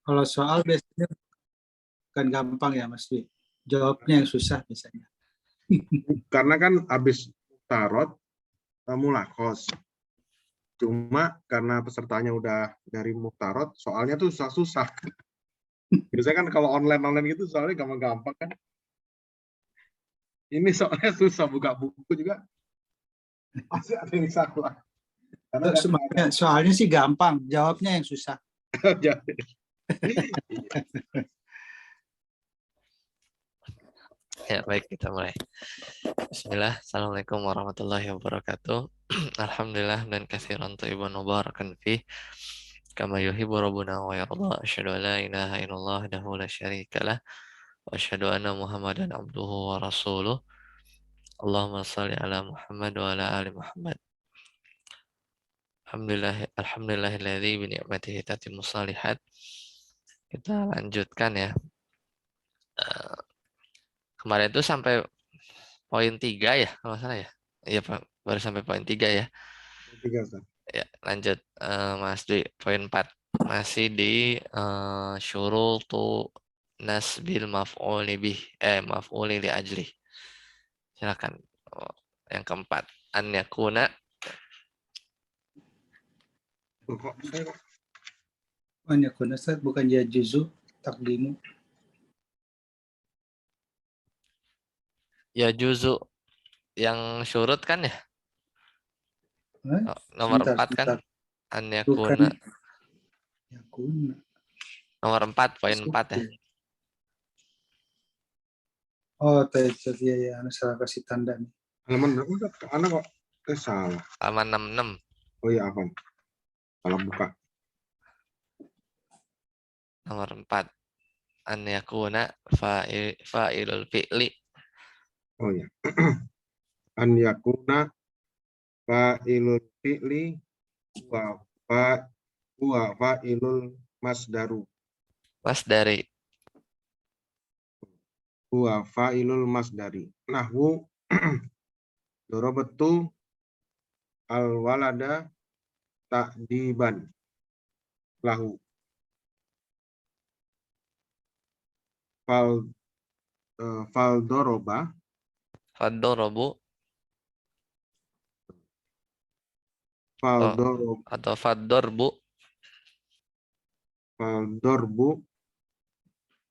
Kalau soal biasanya bukan gampang ya Mas Dwi. Jawabnya yang susah biasanya. Karena kan habis tarot mulakos. Cuma karena pesertanya udah dari Muktarot, soalnya tuh susah-susah. Biasanya kan kalau online gitu soalnya gampang-gampang kan. Ini soalnya susah, buka buku juga masih ada yang salah. Karena Semuanya soalnya sih gampang, jawabnya yang susah. Ya, baik, kita mulai. Bismillah, Assalamualaikum warahmatullahi wabarakatuh. Alhamdulillah dan katsiran thayyiban mubarakan fih. Kama yuhibbu rabbuna wa yarda. Asyhadu an la ilaha illallah wahdahu la syarika lah. Wa asyhadu anna Muhammadan abduhu wa rasuluh. Allahumma shalli ala Muhammad wa ala ali Muhammad. Alhamdulillahilladzi bi ni'matihi tatimmu shalihat. Kita lanjutkan ya. Kemarin itu sampai poin 3 ya, kalau nggak salah ya. Iya, Pak. Baru sampai poin 3 ya. 3, Ustaz. Ya, lanjut Mas Dwi, poin 4. Masih di syurutu nasbil maf'uli bih, maf'uli li ajli. Silakan. Yang keempat, an yakuna. Kok saya Hanya kunasat bukan ya juzu takdimu. Ya juzu yang syurut kan ya? Nomor Sebentar, 4 kan? sebentar. An Bukan yakuna. yakuna. Nomor 4, poin 4 ya. Oh, tadi ya, anak salah kasih tanda nih. halaman berapa Ustaz? Anak kok salah. Halaman 66. Oh iya, apa? Salah buka. Nomor 4. An yakuna fa'ilul fi'li. Oh iya. An yakuna fa'ilul fi'li wa fa'ilul masdaru. Mas dari Wa fa'ilul masdari. Nahwu darabtu al walada ta'diban lahu. Fal doroba fadorobu atau fadorbu. fal dorbu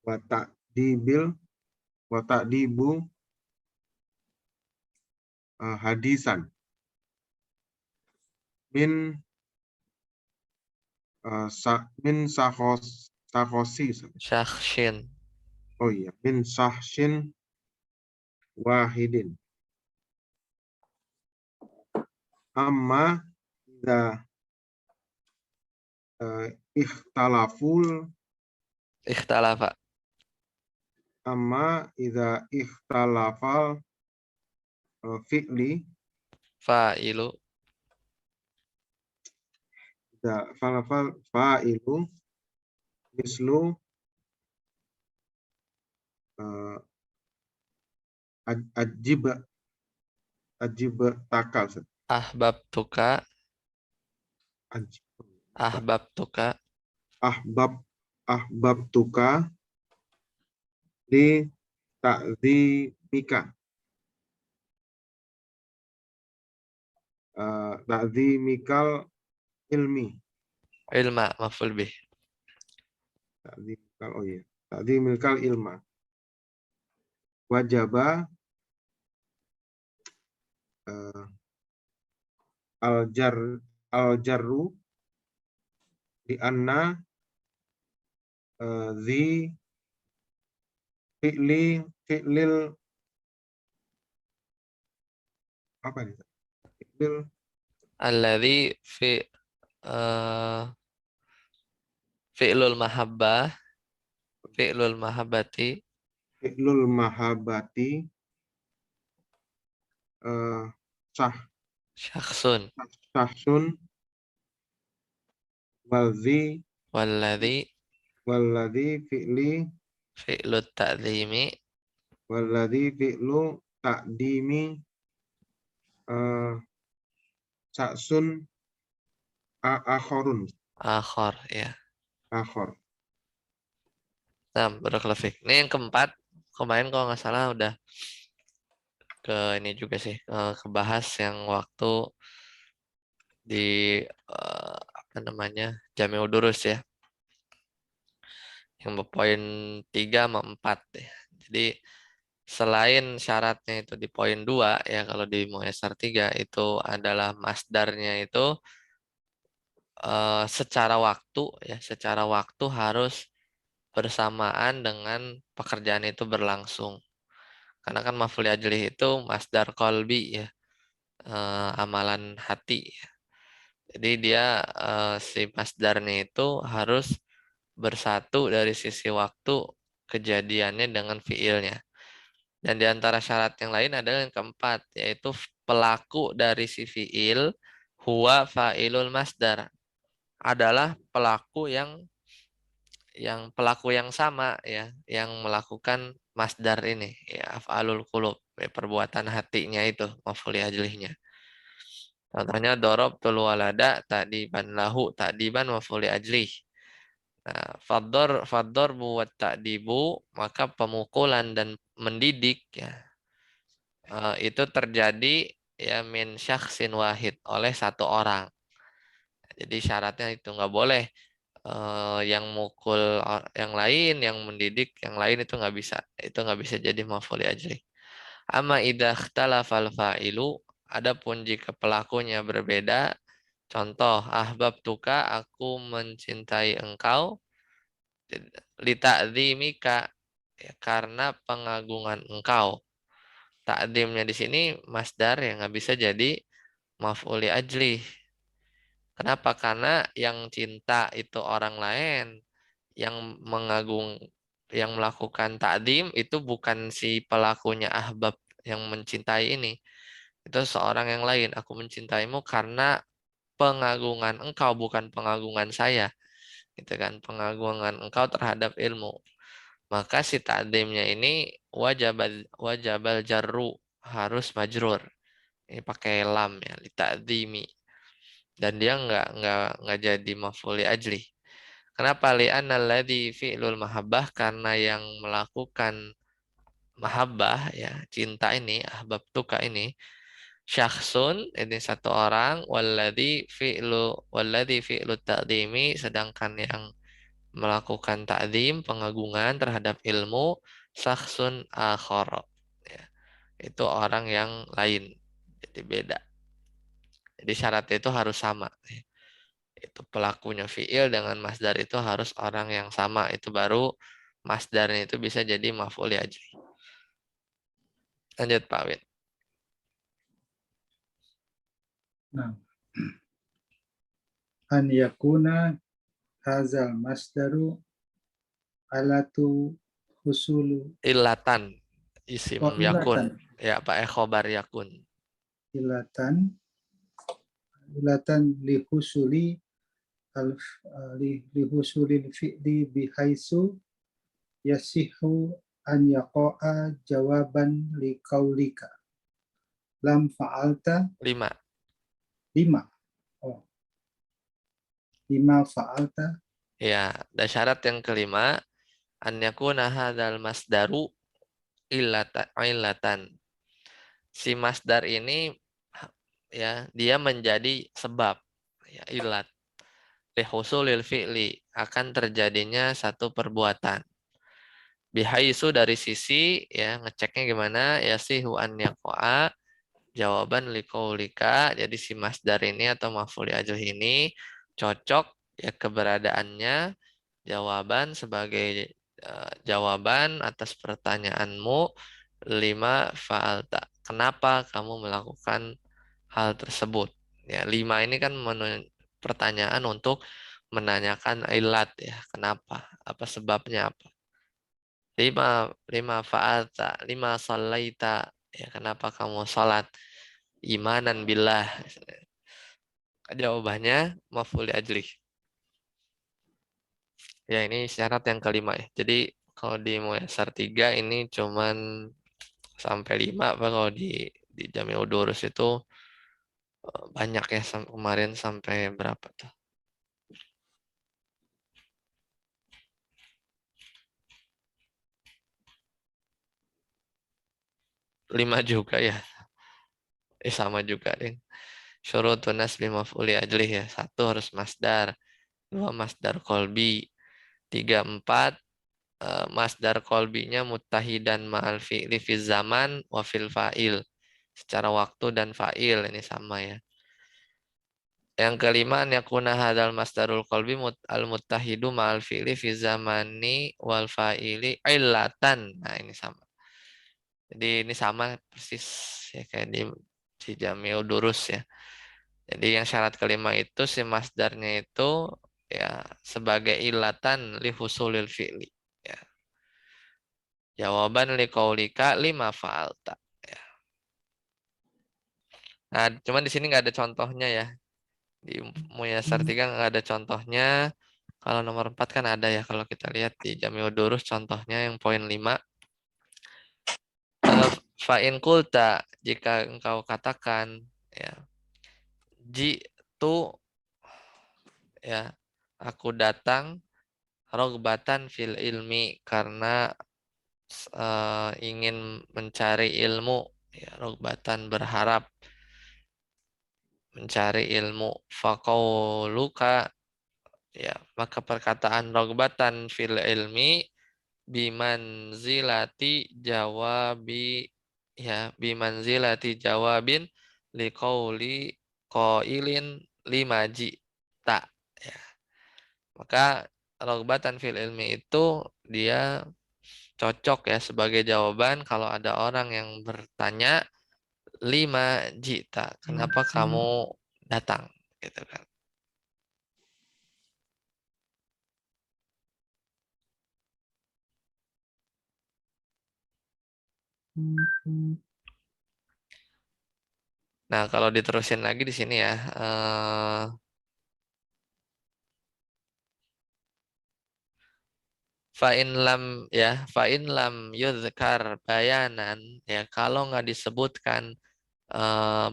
wa ta'dibu hadisan min sakhosi. Syakhshin. Oh iya, min sahshin wahidin. Amma idza ikhtalaful Ikhtalafa. amma idza ikhtalafal fi'li Fa'ilu. idza falafal fa'ilu mislu ajib takal. Ahbabtuka. Ahbabtuka. Ahbabtuka li ta'zimika. Ta'zimikal ilmi. Ilma maf'ul bih. Ta'zimikal, oh iya. Ta'zimikal ilma. Wajaba al-jarru di anna zi fi'lil apa ini? Fi'lil Alladzi fi'lul mahabbah. Fi'lul mahabbati. fi'lul mahabati Syakhsun. sahsun Walladzi fi'li fi'lut ta'zimi. walladzi fi'lu ta'dimi sa'sun akhorun. Akhor ya. Akhor. Nah, barakallahu fiik. Ini yang keempat. Kemarin kalau nggak salah udah ke ini juga sih, kebahas yang waktu di apa namanya, Jami'ud Durus ya. Yang poin 3 sama 4 ya. Jadi selain syaratnya itu di poin 2 ya, kalau di Muyassar 3 itu adalah masdarnya itu secara waktu harus bersamaan dengan pekerjaan itu berlangsung. Karena kan maf'ul ajlih itu masdar qalbi ya, amalan hati. Jadi dia si masdarnya itu harus bersatu dari sisi waktu kejadiannya dengan fiilnya. Dan di antara syarat yang lain adalah yang keempat, yaitu pelaku dari si fiil huwa fa'ilul masdar, adalah pelaku yang sama ya, yang melakukan masdar ini ya, af'alul qulub ya, perbuatan hatinya itu maf'ul ajlihnya. Contohnya dorob tul walada ta'diban lahu, ta'diban maf'ul ajlih. Nah, faddor buat ta'dibu, maka pemukulan dan mendidik ya, itu terjadi ya min syakhsin wahid, oleh satu orang. Jadi syaratnya itu nggak boleh yang mukul yang lain, yang mendidik yang lain, itu nggak bisa. Itu nggak bisa jadi maf'ul ajli. Amma idza ikhtalafal fa'ilu, adapun jika pelakunya berbeda, contoh ahbabtuka, aku mencintai engkau, lita'dzimika ya, karena pengagungan engkau. Takdimnya di sini masdar yang nggak bisa jadi maf'uli ajli. Kenapa? Karena yang cinta itu orang lain, yang yang melakukan takdim itu bukan si pelakunya ahbab yang mencintai ini. Itu seorang yang lain. Aku mencintaimu karena pengagungan engkau, bukan pengagungan saya. Gitu kan? Pengagungan engkau terhadap ilmu. Maka si takdimnya ini wajabal jarru, harus majrur. Ini pakai lam ya, li ta'dhimi. Dan dia nggak jadi maf'uli ajli. Kenapa? Li'anna alladhi fi'lul mahabbah, karena yang melakukan mahabbah ya, cinta ini, ahbab tuka ini, syakhsun, ini satu orang, walladhi fi'lu ta'dhimi, sedangkan yang melakukan ta'zim, pengagungan terhadap ilmu, syakhsun akhar. Ya, itu orang yang lain. Jadi beda. Jadi syaratnya itu harus sama. Itu pelakunya fi'il dengan masdar itu harus orang yang sama. Itu baru masdarnya itu bisa jadi maf'ul ajli. Lanjut Pak Win. Nah, an yakuna hazal masdaru alatu husulu Ilatan, isim yakun. ilatan Ya Pak, khobar yakun. ilatan li husuli li husulil fi'li bihaisu yasihu an yaqa'a jawaban li qaulika lam fa'alta 5. 5. Oh, 5 fa'alta. Ya, dan syarat yang kelima, an yakuna hadzal masdaru illatan. Si masdar ini ya, dia menjadi sebab ya, ilat lihusulil fi'li, akan terjadinya satu perbuatan. Bihaisu, dari sisi ya, ngeceknya gimana, ya sihu an yaqa'a jawaban liqaulika. Jadi si masdar ini atau maf'ul ajli ini cocok ya keberadaannya jawaban sebagai jawaban atas pertanyaanmu, 5 fa'alta, kenapa kamu melakukan hal tersebut. Ya, 5 ini kan pertanyaan untuk menanyakan ilat ya, kenapa, apa sebabnya apa. 5 fa'alta, 5 shalaita, ya kenapa kamu sholat, imanan billah. Jawabannya maf'ul ajli. Ya, ini syarat yang kelima ya. Jadi kalau di Muyassar 3 ini cuman sampai 5, apa kalau di Jami'ud Durus itu banyak ya, kemarin sampai berapa tuh? 5 juga ya. Sama juga, ding. Syurutun nasbi maf'uli ajlih ya. 1 harus masdar, 2 masdar kolbi, 3 4 masdar kolbinya muttahidan ma'al fi'li fi zaman wa fil fa'il. Secara waktu dan fa'il ini sama ya. Yang kelima, an yakuna hadal masdarul qalbi al muttahidu ma'al fi'li fi zamani wal fa'ili illatan. Nah, ini sama. Jadi ini sama persis ya kayak di Jami'u Durus ya. Jadi yang syarat kelima itu si masdarnya itu ya sebagai illatan li husulil fi'li. Ya. Jawaban li qaulika lima fa'alta. Ya. Nah, cuman di sini nggak ada contohnya ya. Di Muyasar 3 nggak ada contohnya. Kalau nomor 4 kan ada ya. Kalau kita lihat di Jami'u Durus contohnya yang poin 5. Fa'in kulta, jika engkau katakan ya, jitu ya, aku datang rogbatan fil ilmi karena ingin mencari ilmu ya, rogbatan berharap mencari ilmu. Faqauluka ya, maka perkataan rogbatan fil ilmi bimanzilati jawabi ya, bimanzilati jawabin liqauli qailin limaji tak ya. Maka rogbatan fil ilmi itu dia cocok ya sebagai jawaban kalau ada orang yang bertanya lima jita, kenapa kamu datang gitu kan. Nah, kalau diterusin lagi di sini ya, fa'in lam yudhkar bayanan ya, kalau nggak disebutkan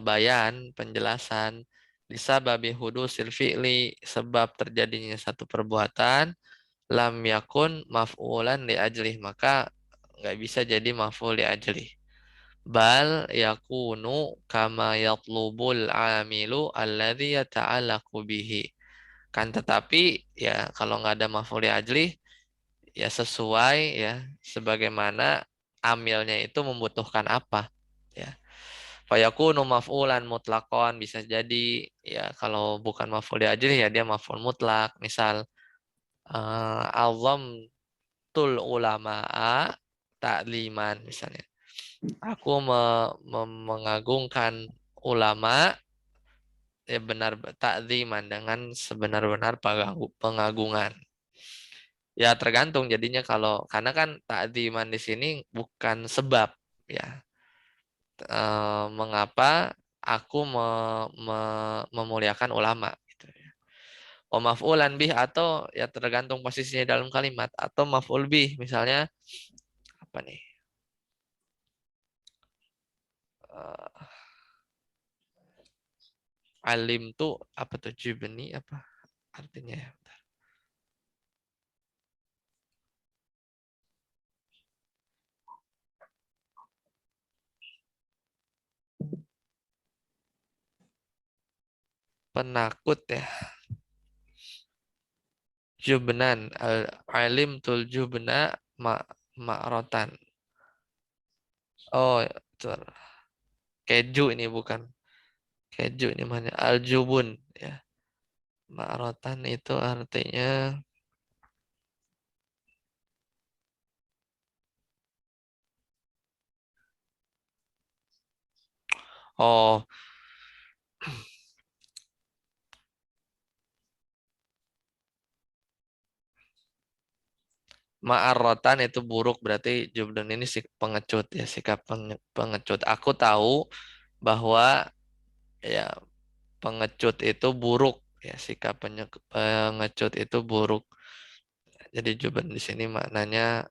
bayan penjelasan disababi hudusil fi'li, sebab terjadinya satu perbuatan, lam yakun maf'ulan li ajlih, maka nggak bisa jadi maf'ul li ajlih. Bal yakunu kama yatlubul amilu alladhi yata'allaqu bihi. Kan tetapi ya kalau nggak ada maf'ul li ajlih ya sesuai ya sebagaimana amilnya itu membutuhkan apa ya. Fayakunu maf'ulan mutlaqan, bisa jadi ya kalau bukan maf'ul li ajlih ya dia maf'ul mutlak. Misal azam tul ulama'a ta'liman misalnya. Aku mengagungkan ulama ya benar ta'ziman dengan sebenar-benar pengagungan. Ya tergantung jadinya kalau karena kan ta'ziman di sini bukan sebab ya. Mengapa aku memuliakan ulama gitu ya. O maf'ulan bih, atau ya tergantung posisinya dalam kalimat, atau maf'ul bih misalnya apa nih? Alim tuh apa tuh, jibni apa artinya ya? Penakut ya. Jubnan, alim tul jubna ma'rotan. Oh, keju ini bukan. Keju ini mana? Aljubun ya. Ma'rotan itu artinya oh, ma'arrotan itu buruk, berarti jubdan ini pengecut ya, sikap pengecut. Aku tahu bahwa ya pengecut itu buruk ya, sikap pengecut itu buruk. Jadi jubdan di sini maknanya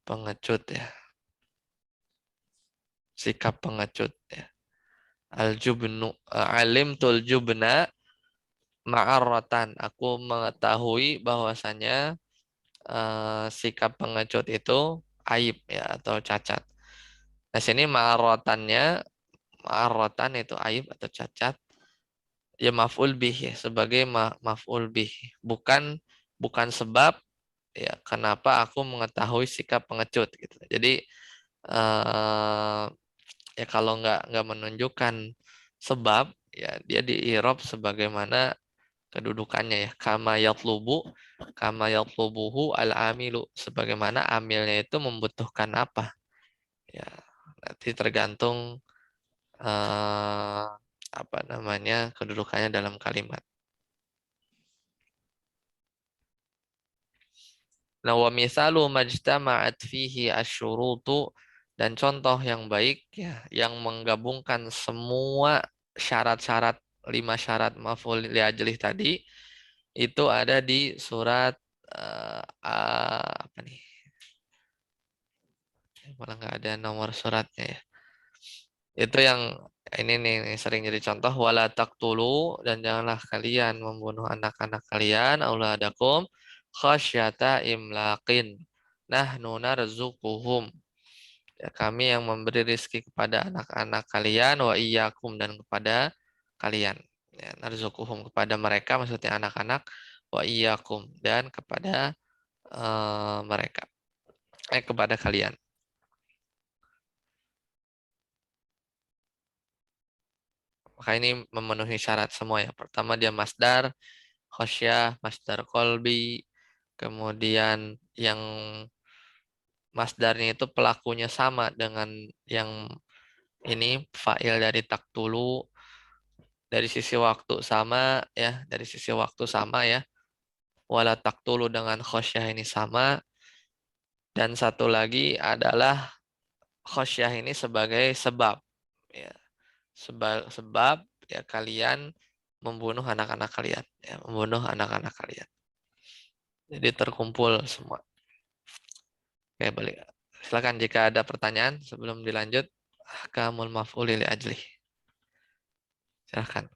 pengecut ya, sikap pengecut ya. Al-jubnu alim tul jubna ma'arrotan. Aku mengetahui bahwasanya sikap pengecut itu aib ya atau cacat. Nah, sini ma'arrotan itu aib atau cacat. Ya maf'ul bih ya, sebagai maf'ul bih. Bukan sebab ya kenapa aku mengetahui sikap pengecut gitu. Jadi ya kalau nggak menunjukkan sebab ya dia di i'rab sebagaimana kedudukannya ya, kama yatlubuhu al-amilu, sebagaimana amilnya itu membutuhkan apa ya, nanti tergantung apa namanya kedudukannya dalam kalimat. Nah, wa mithalu majtama'at fihi asyurutu, dan contoh yang baik ya yang menggabungkan semua syarat-syarat, 5 syarat maf'ul li ajlih tadi itu ada di surat apa nih? Malah nggak ada nomor suratnya ya. Itu yang ini nih sering jadi contoh, wala taqtulu, dan janganlah kalian membunuh anak-anak kalian, auladakum khasyata imlaqin. Nahnu narzuquhum. Ya, kami yang memberi rizki kepada anak-anak kalian, wa iyyakum, dan kepada kalian. Ya, narzuquhum kepada mereka maksudnya anak-anak, wa iyyakum, dan kepada mereka. Kepada kalian. Maka ini memenuhi syarat semua ya. Pertama dia masdar, khosyah, masdar kolbi. Kemudian yang masdarnya itu pelakunya sama dengan yang ini fa'il dari taktulu. Dari sisi waktu sama ya, dari sisi waktu sama ya. Wala taktulu dengan khosyah ini sama. Dan satu lagi adalah khosyah ini sebagai sebab. Ya. Sebab ya kalian membunuh anak-anak kalian, ya, membunuh anak-anak kalian. Jadi terkumpul semua. Oke, balik. Silakan jika ada pertanyaan sebelum dilanjut. Ahkamul maf'uli li ajlih. Silakan.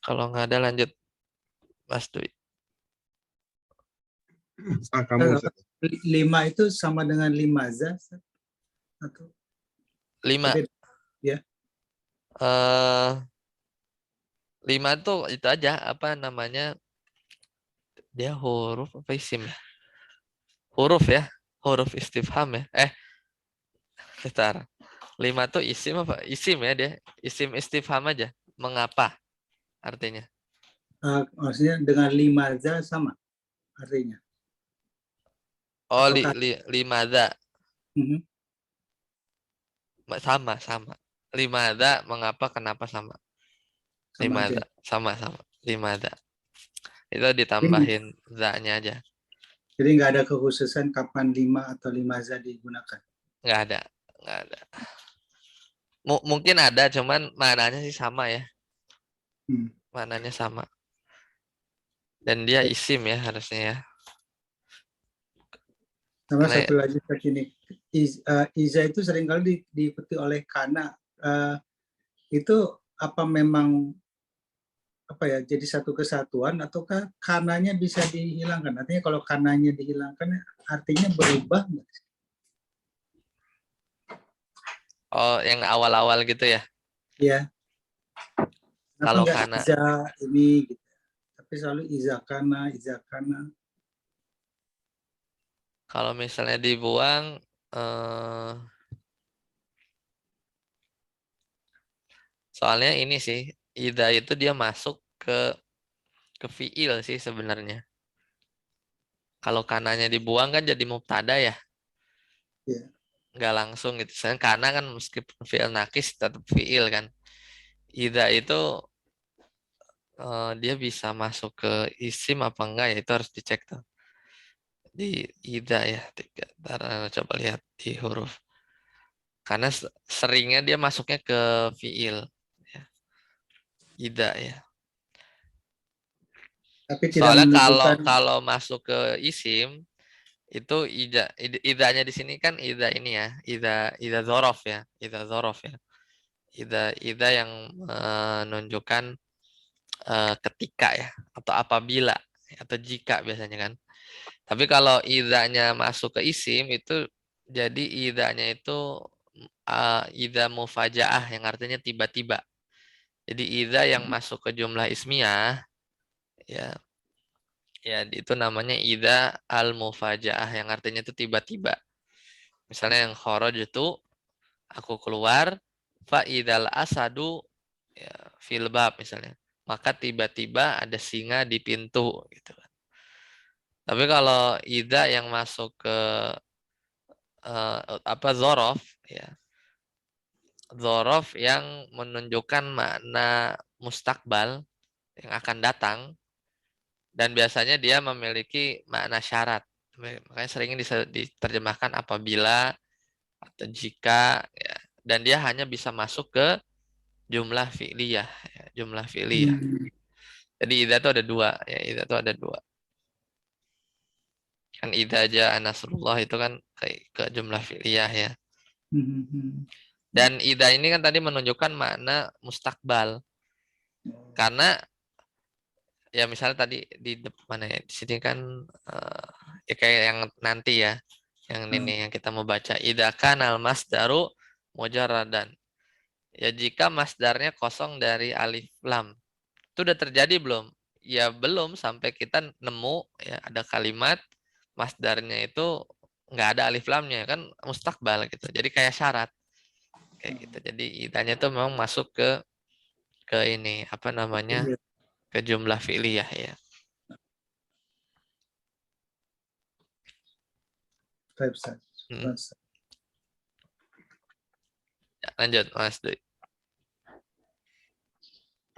Kalau nggak ada lanjut Mas Dwi. Kamu Ustaz. 5 itu sama dengan 5 za atau 5. beda? Ya. 5 tuh itu aja apa namanya? Dia huruf apa isim ya? Huruf ya, huruf istifham ya. Bentar. 5 tuh isim apa? Isim ya dia. Isim istifham aja. Mengapa artinya? Maksudnya dengan 5 za sama artinya. Oh, Apakah limada. Mhm. Sama. Limada, mengapa, kenapa sama. Sama aja? Limada, sama. Limada. Itu Jadi ditambahin za-nya aja. nggak ada kekhususan kapan 5 atau 5 za digunakan. Nggak ada. Nggak ada. Mungkin ada, cuman maknanya sih sama ya. Maknanya sama. Dan dia isim ya harusnya ya. Sama Karena satu lagi seperti ini. Iza itu seringkali diikuti oleh kana. Itu apa memang apa ya jadi satu kesatuan ataukah kananya bisa dihilangkan? Artinya kalau kananya dihilangkan artinya berubah nggak? oh, yang awal-awal gitu ya. Ya, kenapa Kalau nggak kana, iza ini gitu? Tapi selalu iza kana. kalau misalnya dibuang, soalnya ini sih, ida itu dia masuk ke fiil sih sebenarnya. Kalau kananya dibuang kan jadi mubtada ya. Ya. Nggak langsung gitu. Soalnya karena kan meskipun fiil nakis tetap fiil kan. Ida itu dia bisa masuk ke isim apa enggak ya, itu harus dicek tuh. Di ida ya. Ntar coba lihat di huruf. Karena seringnya dia masuknya ke fiil. Ya. Ida ya. Tapi tidak Soalnya kalau menunjukkan kalau masuk ke isim itu idanya di sini kan ida ini ya, ida zorof ya, ida zorof ya. Ida yang menunjukkan ketika ya, atau apabila atau jika biasanya kan. Tapi kalau idanya masuk ke isim itu jadi idanya itu ida mufajaah yang artinya tiba-tiba. Jadi ida yang masuk ke jumlah ismiyah ya ya itu namanya ida al mufajaah yang artinya itu tiba-tiba. Misalnya yang kharaj itu aku keluar fa idal asadu ya fil bab misalnya. Maka tiba-tiba ada singa di pintu gitu kan. Tapi kalau ida yang masuk ke apa zorof ya zorof yang menunjukkan makna mustakbal yang akan datang dan biasanya dia memiliki makna syarat. Makanya seringnya diterjemahkan apabila atau jika ya. Dan dia hanya bisa masuk ke jumlah fi'liyah ya, jumlah fi'liyah. Hmm. Jadi idza itu ada dua ya, idza itu ada dua. Kan idza aja nasrullah itu kan ke jumlah fi'liyah ya. Hmm. Hmm. Dan idza ini kan tadi menunjukkan makna mustakbal. Karena ya misalnya tadi di mana ya di sini kan ya kayak yang nanti ya yang ini yang kita mau baca idza kanal masdaru mujarradan ya jika masdarnya kosong dari alif lam itu udah terjadi belum ya belum sampai kita nemu ya ada kalimat masdarnya itu nggak ada alif lamnya kan mustakbal gitu jadi kayak syarat kayak gitu jadi idanya tuh memang masuk ke ini apa namanya Iya, ke jumlah fi'liyah ya. baik, Ustaz. Hmm. Ya, lanjut Mas Dwi.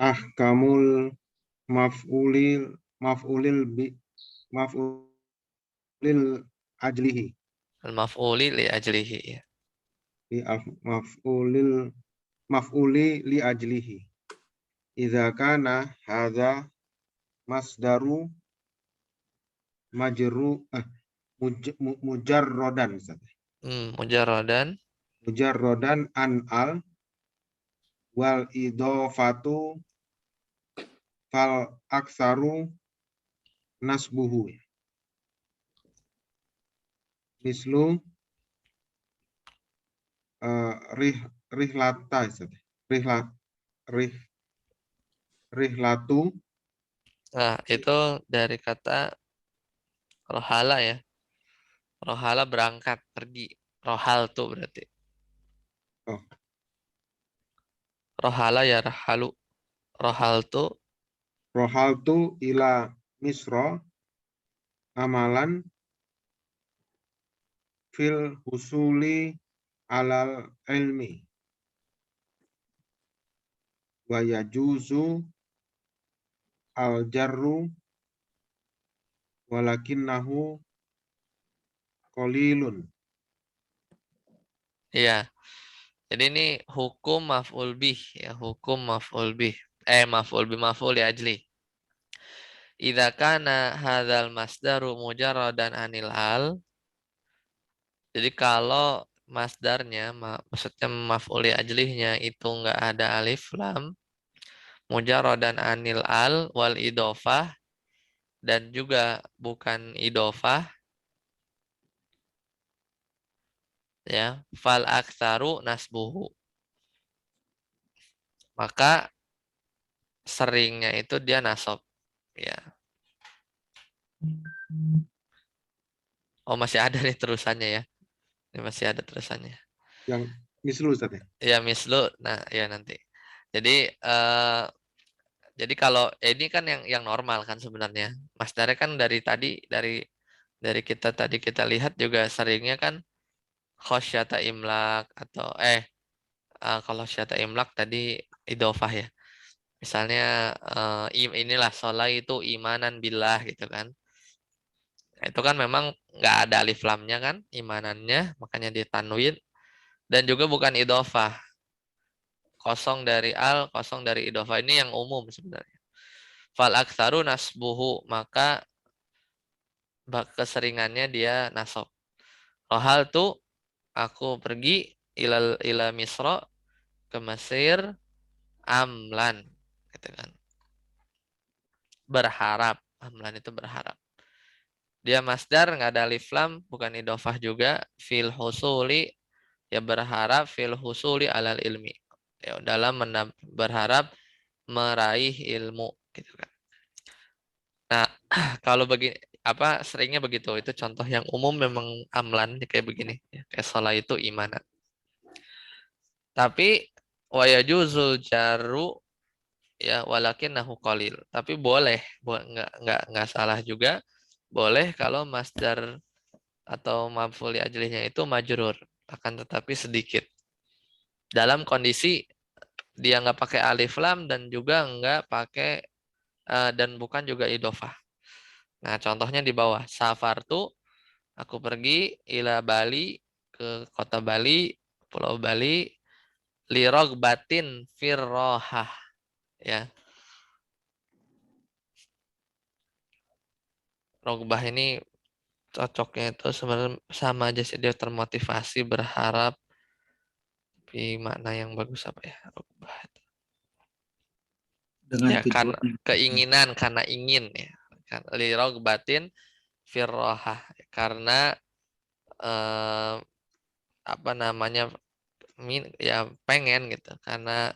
Ahkamul maf'ulil maf'ulil bi maf'ulil ajlihi Al-maf'uli li ajlihi ya. li maf'ulil maf'uli li ajlihi idza kana hadza masdaru majru mujarrodan Mujarradan mujarrodan an al wal idofatu fal aksaru nasbuhu mislu rih rihlata rihlat rih rihlatu nah itu dari kata rohala ya. Rohala berangkat pergi. Rohal tuh berarti. oh, Rohala ya rahalu. Rohal tuh rohaltu ila misro amalan fil husuli alal ilmi wa yajuzu al jarru walakinnahu qalilun. ya. Jadi ini hukum maf'ul bih ya, hukum maf'ul bih. Maf'ul bih maf'ul li ajli. Idza kana hadzal masdaru mujarradan anil al. Jadi kalau masdarnya maksudnya maf'ul li ajlihnya itu enggak ada alif lam, mujarradan anil al wal idofah dan juga bukan idofah ya fal aktsaru nasbuhu maka seringnya itu dia nasab ya oh masih ada nih terusannya ya ini masih ada terusannya Yang mislu Ustaz ya? ya mislu nah ya nanti jadi jadi kalau ini kan yang normal kan sebenarnya Mas Dare kan dari tadi dari kita tadi kita lihat juga seringnya kan khosyata imlak atau kalau khosyata imlak tadi idofah ya misalnya inilah sholat itu imanan billah gitu kan. Nah, itu kan memang nggak ada alif lamnya kan imanannya makanya ditanwin dan juga bukan idofah. Kosong dari al, kosong dari idofah ini yang umum sebenarnya. Fal aktsaru nasbuhu maka keseringannya dia nasab. Rohal tuh aku pergi ila Misra ke Mesir amlan gitu kan. Berharap. Amlan itu berharap. Dia masdar, nggak ada alif lam, bukan idofah juga. Fil husuli, ya berharap fil husuli alal ilmi. Ya, dalam berharap meraih ilmu gitu kan. Nah, kalau begini apa seringnya begitu. Itu contoh yang umum memang amlan kayak begini ya. Kayak salah itu iman. Tapi wa yajuzul jaru ya walakinnahu qalil. Tapi boleh, nggak salah juga. Boleh kalau masdar atau maf'ul ajlihnya itu majrur, akan tetapi sedikit. Dalam kondisi dia nggak pakai alif lam dan juga nggak pakai dan bukan juga idofah. Nah, contohnya di bawah. Safartu, aku pergi ila Bali, ke kota Bali, Pulau Bali, lirogbatin firrohah. Ya, rogbah ini cocoknya itu sebenarnya sama aja sih, dia termotivasi, berharap, tapi makna yang bagus apa ya? Rogbah. dengan Ya, karena tujuan. keinginan, karena ingin ya. Lirogbatin firrohah. Karena eh, apa namanya ya pengen gitu, karena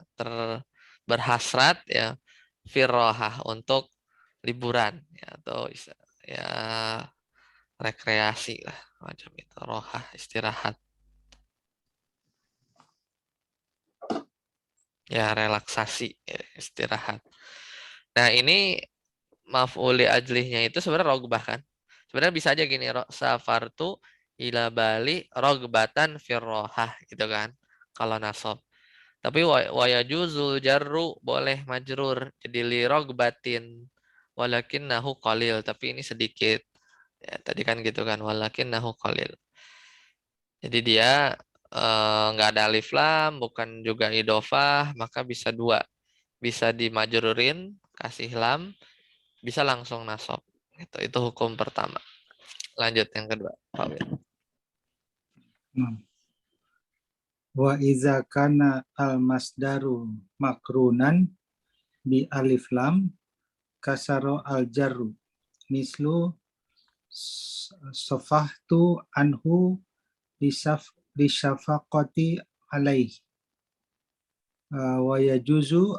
berhasrat ya firrohah untuk liburan ya atau ya rekreasi lah macam itu, rohah istirahat ya relaksasi ya, istirahat. Nah ini maf'uli ajlihnya itu sebenarnya rogbah kan, sebenarnya bisa aja gini, safartu ila Bali rogbatan firrohah gitu kan kalau nasab. Tapi wa yajuzul jarru, boleh majrur jadi li rogbatin walakinnahu qalil, tapi ini sedikit. Ya, tadi kan gitu kan walakinnahu qalil. Jadi dia nggak ada alif lam, bukan juga idofah, maka bisa dua. Bisa dimajrurin, kasih lam, bisa langsung nasab. Itu hukum pertama. Lanjut yang kedua, Pak Wir. Nah, wa iza kana al masdaru makrunan bi alif lam kasaro al jarru mislu sofahtu anhu lisafaqati alaih wa yajuzu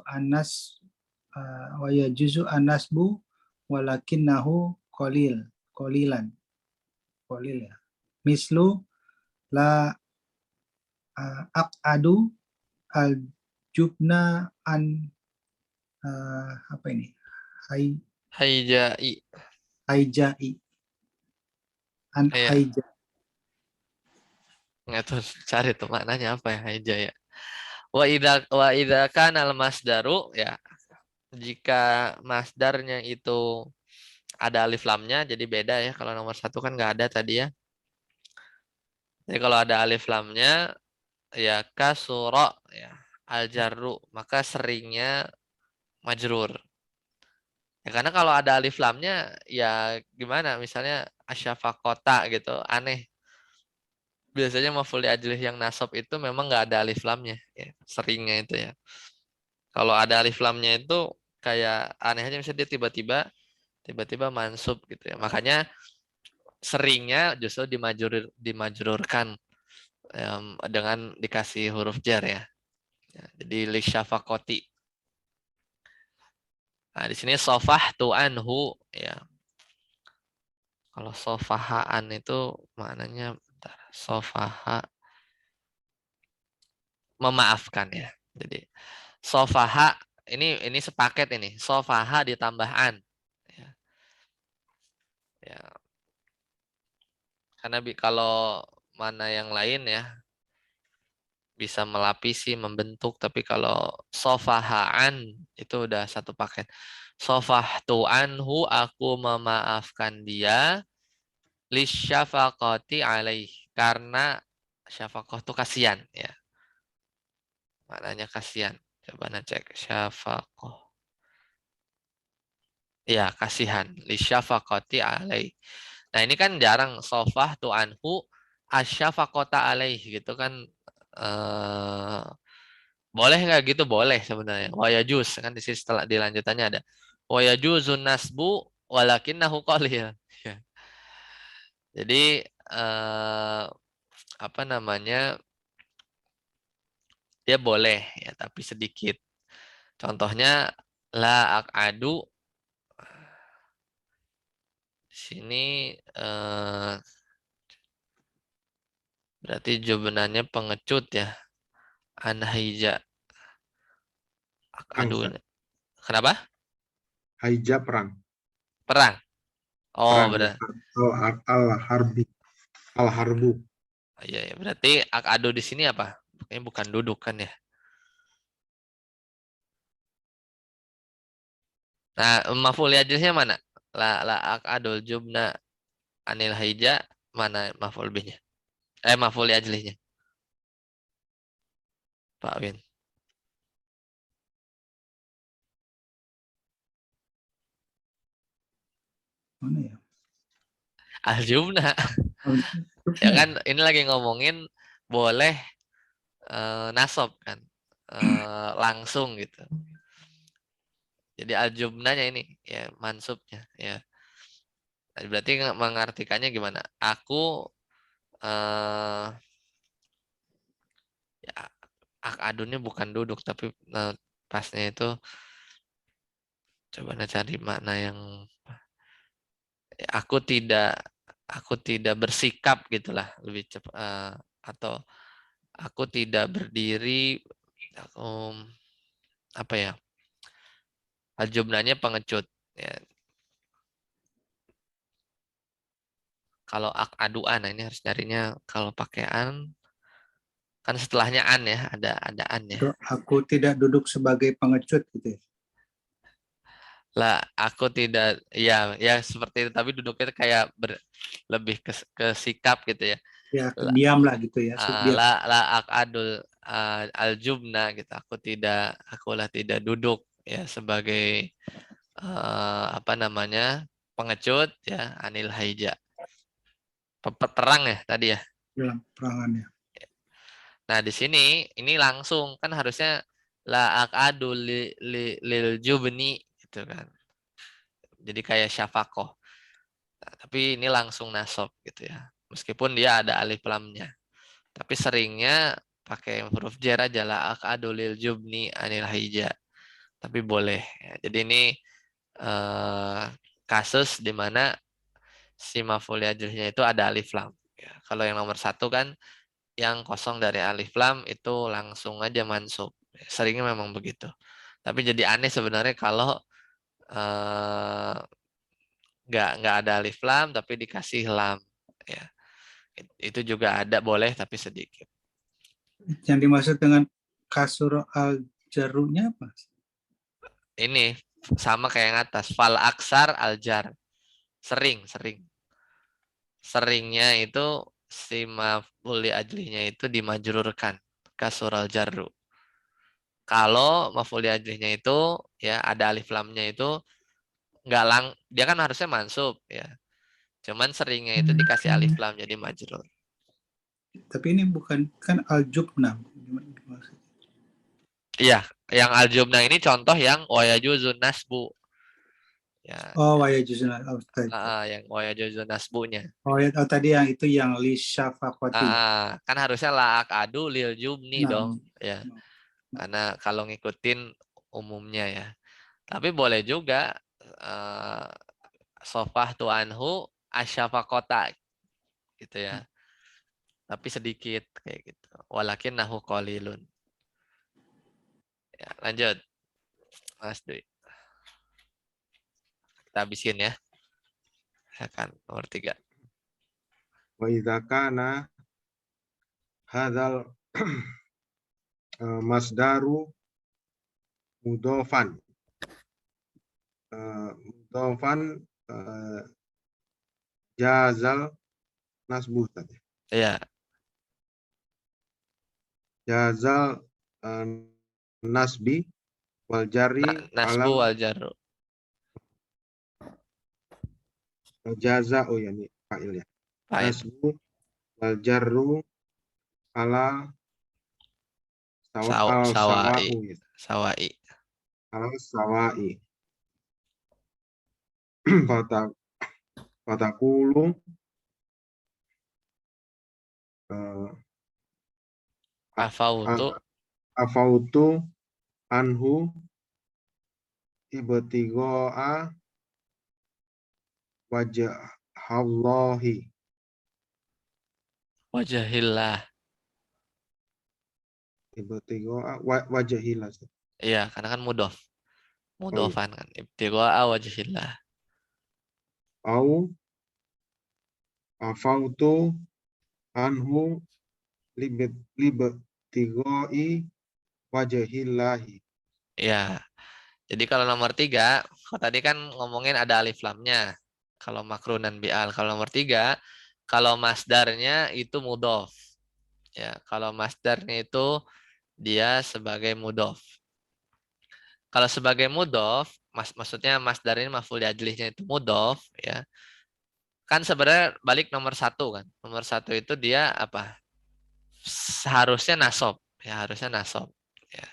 anasbu walakinnahu qalil ya, mislu la aqadu al jubna an apa ini hai Haijai. haijai an Iya, haija. nggak tahu cari tuh maknanya apa ya haijai ya. Wa idza kana al masdaru ya, jika masdarnya itu ada alif lamnya jadi beda ya, kalau nomor satu kan nggak ada tadi ya. Jadi kalau ada alif lamnya ya kasuro ya al jarru, maka seringnya majrur. Ya karena kalau ada alif lamnya ya gimana, misalnya asyafaqota gitu aneh. Biasanya maf'ul ajlih yang nasab itu memang nggak ada alif lamnya ya, seringnya itu ya. Kalau ada alif lamnya itu kayak aneh aja, misalnya dia tiba-tiba mansub gitu ya. Makanya seringnya justru dimajrurkan dengan dikasih huruf jar ya. Ya, jadi lisyafaqoti. Nah, di sini sofah tu anhu ya. Kalau sofahaan itu maknanya bentar, sofaha memaafkan ya. Jadi sofaha ini sepaket ini. Sofaha ditambah an. Ya, ya. Karena kalau mana yang lain ya bisa melapisi, membentuk, tapi kalau sofahaan itu udah satu paket. Sofahtu anhu, aku memaafkan dia, lisyafaqati alaih, karena syafaqah itu kasihan ya. Maknanya kasihan. Coba cek syafaqah. Ya, kasihan. Lisyafaqati alaih. Nah, ini kan jarang sofah tu anhu asyafaqata alaih gitu kan. eh Boleh nggak gitu? Boleh sebenarnya. Wayajuz kan di sini setelah dilanjutannya ada wayajuzun nasbu walakinnahu qalil. Ya. Jadi apa namanya, dia boleh ya, tapi sedikit. Contohnya la aq'adu di sini berarti jawabannya pengecut ya. Anhaija Perang, aq'adu. Ustaz. Kenapa? Haija perang. Perang. Oh, Perang ya. benar. Al-harbi. Al-harbu. Iya, ya. Berarti aq'adu di sini apa? Ini bukan duduk kan ya. Nah, maf'ul ajlihnya mana? La aq'adul jubna anil haija, mana maf'ul bihnya? Maf'ul ajlihnya. Pak Win. Mana ya? Al-jubna. Oh, Ya cukupnya ya? kan ini lagi ngomongin boleh nasab kan. Langsung gitu. Jadi al-jubnanya ini ya mansubnya ya. Berarti mengartikannya gimana? Aku ya, adunnya bukan duduk tapi pasnya itu coba cari makna yang aku tidak bersikap gitulah lebih cepat, atau aku tidak berdiri, apa ya, jumlahnya pengecut ya. Kalau aduan, nah ini harus nyarinya kalau pakai an kan setelahnya an ya, ada an ya. Aku tidak duduk sebagai pengecut gitu ya. Lah aku tidak, ya ya seperti itu, tapi duduknya kayak lebih ke sikap gitu ya. Ya, La diam lah gitu ya, diam. la akadul aljubna gitu. Akulah tidak duduk ya sebagai apa namanya, pengecut ya, anil haija. Perang ya tadi ya. Dalam perangannya. Nah, di sini ini langsung kan harusnya la akadu lil jubni gitu kan. Jadi kayak syafakoh. Nah, tapi ini langsung nasab gitu ya. Meskipun dia ada alif lamnya. Tapi seringnya pakai huruf jar aja, la akadu lil jubni anil hija. Tapi boleh. Ya, jadi ini kasus di mana si maf'ul ajrihnya itu ada alif lam. Ya, kalau yang nomor 1 kan yang kosong dari alif lam itu langsung aja mansub. Seringnya memang begitu. Tapi jadi aneh sebenarnya kalau eh, nggak ada alif lam tapi dikasih lam. Ya, itu juga ada, boleh tapi sedikit. Yang dimaksud dengan kasur al jarunya apa? Ini sama kayak yang atas. Fal aksar aljar. Sering. Seringnya itu si maf'ul ajlinya itu dimajrurkan. Kasur al jarru. Kalau maf'ul ajlinya itu ya ada alif lamnya itu nggak dia kan harusnya mansub ya. Cuman seringnya itu dikasih alif lam jadi majrur. Tapi ini bukan kan al jubna. Iya, yang al-jubna ini contoh yang wayajuzun nasbu. Ya, Oh, ya juzna. Oh, yang wayajuzun nasbunya. oh, ya, oh, tadi yang itu yang li syafakotin. Kan harusnya la'ak adu lil jubni Nah, dong ya. Karena kalau ngikutin umumnya ya. Tapi boleh juga sofah tu anhu asyafaqota gitu ya. Tapi sedikit kayak gitu. Walakin nahu qalilun. Ya, lanjut. Mas Dwi. Kita habisin ya. Silakan nomor 3. Wa idza kana hadzal masdaru mudofan. Mudofan jazal nasbuh tadi. Iya, Jazal nasbi wal jari nasbu alal wal jarru. jaza, oh ya ini fa'il ya. Fa'il. Nasbu wal jarru ala al Sawai. sawa'u ya. Sawai. Al sawa'i. Fatakulu eh, Afautu. afautu anhu ibtigoa wajhallahi. Wajahillah. Ibtigoa wajhillah. Iya, karena kan mudof. Oh iya. Mudofan kan. Ibtigoa wajahillah. Au afautu anhu libtigoi wajhillahi. Iya. Jadi kalau nomor 3, kalau tadi kan ngomongin ada alif lamnya. Kalau makrun dan bi'al. Kalau nomor 3, kalau masdarnya itu mudof. Ya, kalau masdarnya itu dia sebagai mudof. Kalau sebagai mudof, maksudnya masdar ini maf'ul ajlihnya itu mudof, ya. Kan sebenarnya balik nomor 1 kan. Nomor 1 itu dia apa? Seharusnya nasob. Ya, harusnya nasob. Ya.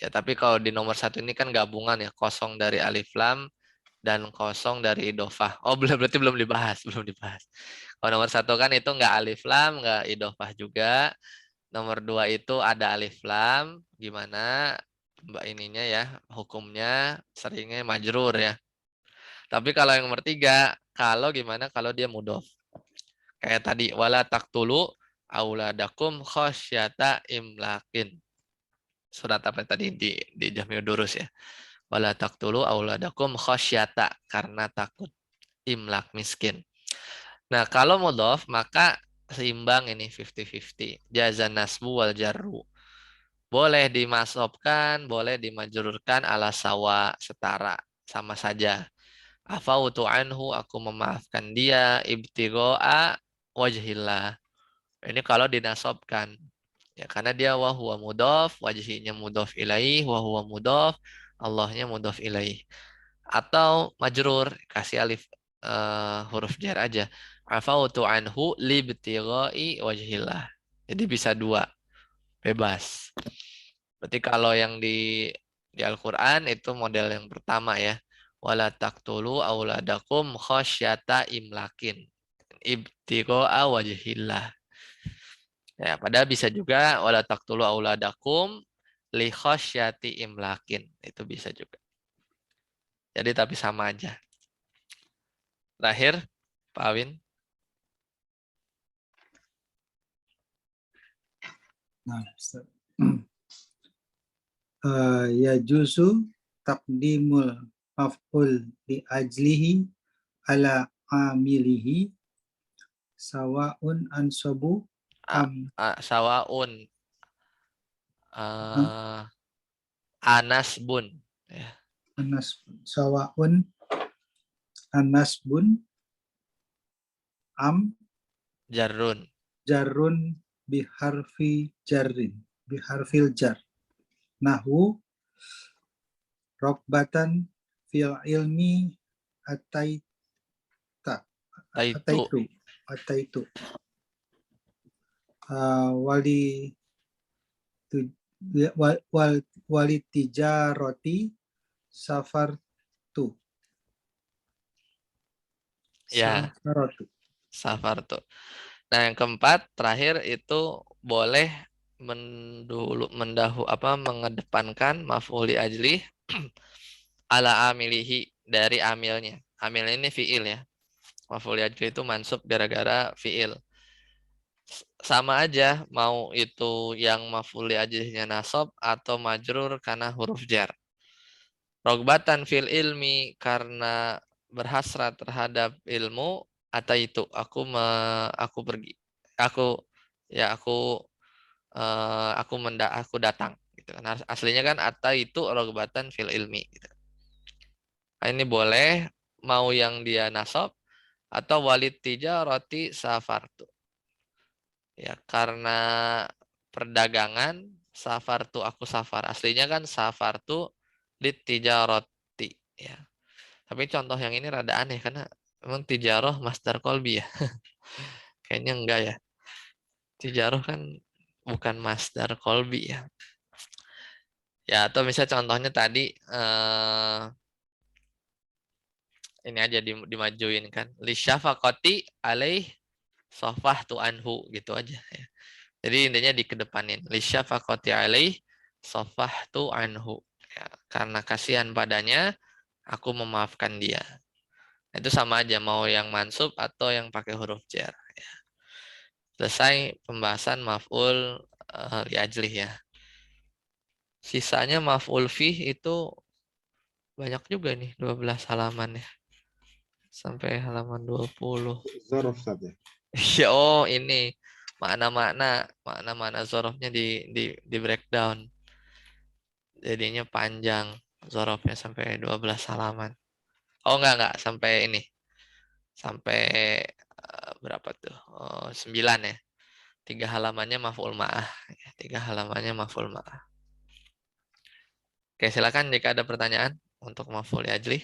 Ya, tapi kalau di nomor 1 ini kan gabungan ya, kosong dari alif lam dan kosong dari idofah. Oh, berarti belum dibahas, belum dibahas. Kalau nomor 1 kan itu nggak alif lam, nggak idofah juga. Nomor 2 itu ada alif lam, gimana mbak ininya ya, hukumnya seringnya majrur ya. Tapi kalau yang nomor 3, kalau gimana kalau dia mudof. Kayak tadi, wala taqtulu auladakum khosyata imlakin. Surat apa tadi di Jami'ud Durus ya. Wala taqtulu auladakum khosyata, karena takut imlak miskin. Nah, kalau mudhof maka seimbang ini 50-50. Jazan nasbu wal jarru. Boleh dimasopkan, boleh dimajrurkan ala sawa, setara, sama saja. Afautu anhu, aku memaafkan dia, ibtigoa wajhillah. Ini kalau dinasobkan. Ya, karena dia wa huwa mudhof, wajhinya mudhof ilaih, wa huwa mudhof, Allahnya mudhof ilaih. Atau majrur, kasih alif huruf jar aja. Afautu anhu libtighai wajhillah. Jadi bisa dua, bebas. Berarti kalau yang di Al-Qur'an itu model yang pertama ya. Wala taqtulu auladakum khasyata imlakin. Ibtigha'a wajhillah. Ya, padahal bisa juga wala taqtulu auladakum li khasyati imlakin. Itu bisa juga. Jadi tapi sama aja. Terakhir, Pak Awin. Nah, ya juzu taqdimul maf'ul li ajlihi ala amilihi sawaun ansabu am Sawaun Anas bun. Ya, anas sawaun anasbun am jarun. jarun biharfil jar nahwu rokbatan fil ilmi ataita Taitu. ataitu wali wali tijaroti safartu Ya, safartu. safar tuh. Nah, yang keempat terakhir itu boleh mengedepankan maf'uli ajli ala amilihi, dari amilnya. Amil ini fiil ya. Maf'uli ajli itu mansub gara-gara fiil. Sama aja mau itu yang maf'uli ajlinya nasab atau majrur karena huruf jar. Rogbatan fil ilmi, karena berhasrat terhadap ilmu, atau itu aku pergi, aku ya aku datang gitu kan. Aslinya kan atau itu rogbatan fil ilmi gitu. Nah, ini boleh mau yang dia nasab atau walid tijarati safartu, ya, karena perdagangan safartu, aku safar, aslinya kan safartu lit tijarati ya. Tapi contoh yang ini rada aneh karena memang tijaroh masdar kolbi ya. Kayaknya enggak ya. Tijaroh kan bukan masdar kolbi ya. Ya, atau misalnya contohnya tadi ini aja dimajuin kan. Li syafaqati alaih Shafahtu anhu gitu aja ya. Jadi intinya dikedepanin. Li syafaqati alaih shafahtu anhu. Ya, karena kasihan padanya, aku memaafkan dia. Itu sama aja mau yang mansub atau yang pakai huruf jar. Ya. Selesai pembahasan maf'ul li ajlih ya. Sisanya maf'ul fih itu banyak juga nih, 12 halaman ya. Sampai halaman 20. Zorof Ustaz ya. Ya, oh ini makna-makna zorofnya di breakdown. Jadinya panjang. Zorofnya sampai 12 halaman. Oh enggak sampai ini. Sampai berapa tuh? Oh, 9 ya. 3 halamannya maf'ul ma'ah. 3 halamannya maf'ul ma'ah. Oke, silakan jika ada pertanyaan untuk maf'ul ajli.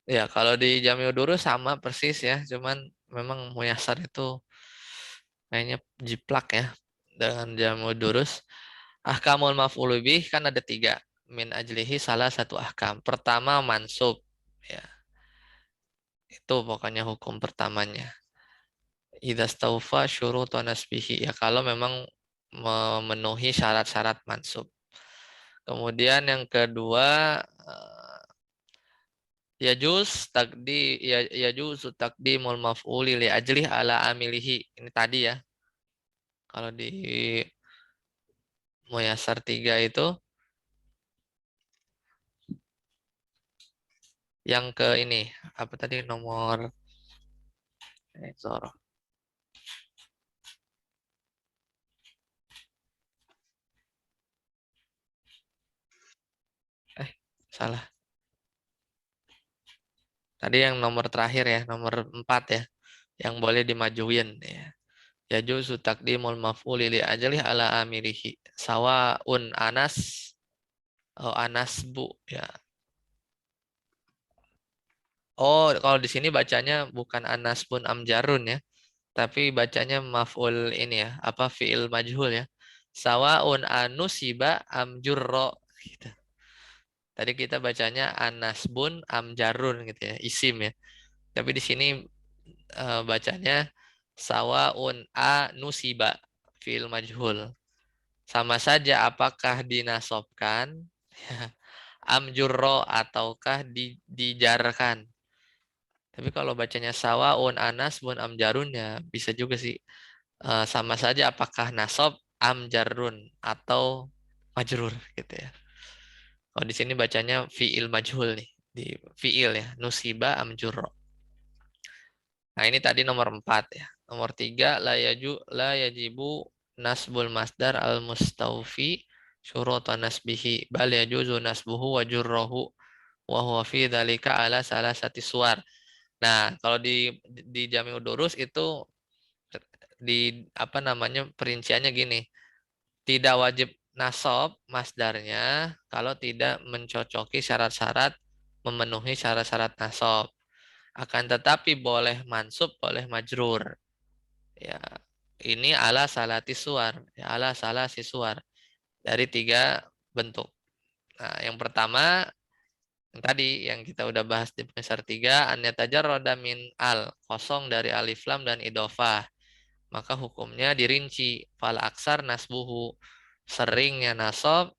Ya, kalau di Jami'ud Durus sama persis ya, cuman memang Muyasar itu kayaknya jiplak ya dengan Jami'ud Durus. Ahkamul maf'ul bih kan ada 3. Min ajlihi salah satu ahkam. Pertama mansub. Ya, itu pokoknya hukum pertamanya. Idza staufa syurutu nasbihi. Ya, kalau memang memenuhi syarat-syarat mansub. Kemudian yang kedua yajuzu taqdimul maf'uli li ajlih ala amilihi. Ini tadi ya. Kalau di Muyasar 3 itu yang ke ini apa tadi nomor Zoro. Salah. Tadi yang nomor terakhir ya, nomor 4 ya. Yang boleh dimajuin ya. Yajuzu taqdimul maf'uli li ajlih ala amilihi. Sawaun anas atau anasbu ya. Oh, kalau di sini bacanya bukan anas bun amjarun ya, tapi bacanya maf'ul ini ya, apa fi'il majhul ya. Sawaun anusiba amjurro gitu. Tadi kita bacanya anas bun amjarun gitu ya, isim ya. Tapi di sini bacanya sawaun anusiba fi'il majhul. Sama saja apakah dinasobkan amjurro ataukah dijarkan. Tapi kalau bacanya sawaun anas bun amjarun ya bisa juga sih. Sama saja apakah nasob amjarun atau majrur gitu ya. Kalau di sini bacanya fiil majhul nih, di fiil ya, nusiba amjurro. Nah, ini tadi nomor 4 ya. Nomor 3 la yajibu nasbul masdar al mustaufi syurutan nasbihi bal yajuzu nasbuhu wa jurruhu wa huwa fi dzalika ala salasati suwar. Nah, kalau di Jami'ud Durus itu di apa namanya perinciannya gini. Tidak wajib nasab masdarnya kalau tidak mencocoki syarat-syarat memenuhi syarat-syarat nasab. Akan tetapi boleh mansub, boleh majrur. Ya, ini ala salati suar, ya, ala salah sisuar dari 3 bentuk. Nah, yang pertama yang tadi yang kita udah bahas di pemisah 3 an yatajarrada min al, kosong dari alif lam dan idofah. Maka hukumnya dirinci fal aksar nasbuhu, seringnya nasab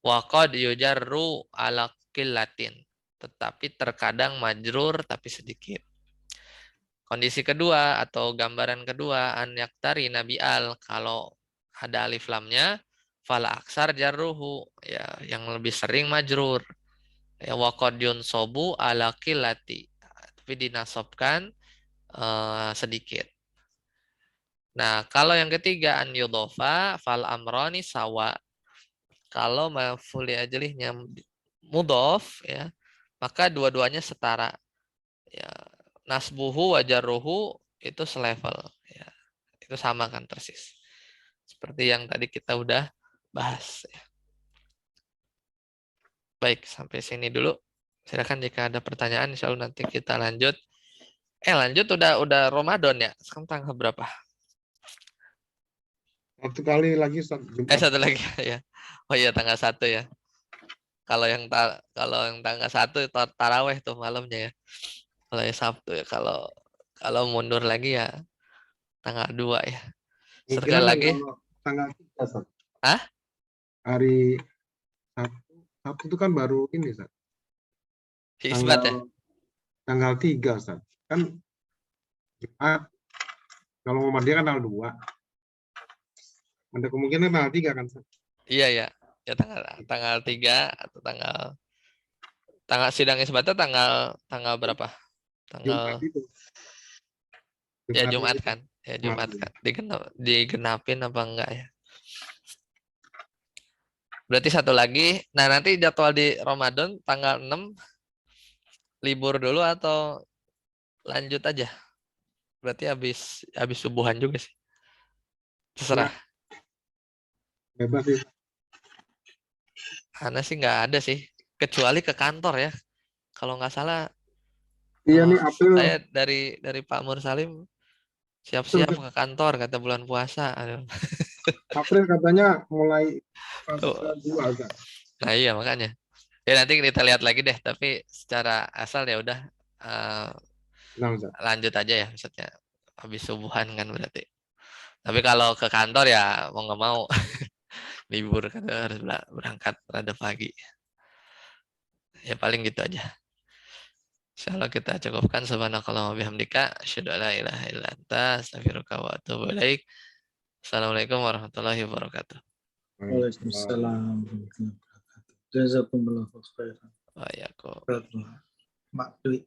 wa qad yujarru ala qillatin, tetapi terkadang majrur tapi sedikit. Kondisi kedua atau gambaran kedua an yaktari nabi al, kalau ada alif lamnya fal aksar jarruhu, ya yang lebih sering majrur. Ya wa qad yunsabu ala qillati, tapi dinasobkan sedikit. Nah, kalau yang ketiga an yudhofa fal amroni sawa. Kalau maf'ul ajlihnya mudhof ya, maka dua-duanya setara. Ya, nasbuhu wa jarruhu itu selevel ya. Itu sama kan persis. Seperti yang tadi kita udah bahas ya. Baik, sampai sini dulu. Silakan jika ada pertanyaan, insya Allah nanti kita lanjut. Lanjut udah Ramadan ya. Sekarang tanggal berapa? Satu kali lagi Ustaz, Jumat. Satu lagi ya. Oh iya, tanggal 1 ya. Kalau yang tanggal 1 itu taraweh tuh malamnya ya. Kalau ya Sabtu ya. Kalau mundur lagi ya tanggal 2 ya. Sekali Kemungkinan lagi. tanggal 3, Ustaz. Hah? Hari Sabtu itu kan baru ini, Ustaz. Isbat ya? Tanggal 3, Ustaz. Kan Jumat, kalau Muhammadiyah kan tanggal 2. Ada kemungkinan tanggal 3 kan, Ustaz? Iya ya. Ya tanggal 3 atau tanggal sidang isbatnya tanggal berapa? Jumat Tanggal itu. ya Jumat Jumat itu. kan? Ya Jumat kan. Digenapin apa enggak ya? Berarti satu lagi. Nah, nanti jadwal di Ramadan tanggal 6 libur dulu atau lanjut aja? Berarti habis subuhan juga sih. Terserah. Bebas sih. Karena sih nggak ada sih. Kecuali ke kantor ya. Kalau nggak salah, Iya kalau nih, April. saya dari Pak Mursalim siap-siap ke kantor kata bulan puasa. Aduh. April katanya mulai fase Tuh. 2, Ustaz. Nah iya makanya. Ya nanti kita lihat lagi deh. Tapi secara asal ya udah Nah, Ustaz. lanjut aja ya. Maksudnya habis subuhan kan berarti. Tapi kalau ke kantor ya mau nggak mau libur kan harus berangkat rada pagi. Ya paling gitu aja. Insyaallah kita cukupkan. Subhanakallahumma wa bihamdika asyhadu an la ilaha illa anta astaghfiruka wa atubu ilaik. Assalamualaikum warahmatullahi wabarakatuh. Waalaikumsalam. Jazakumullah khairan. Wa yakum. Mak Dwi.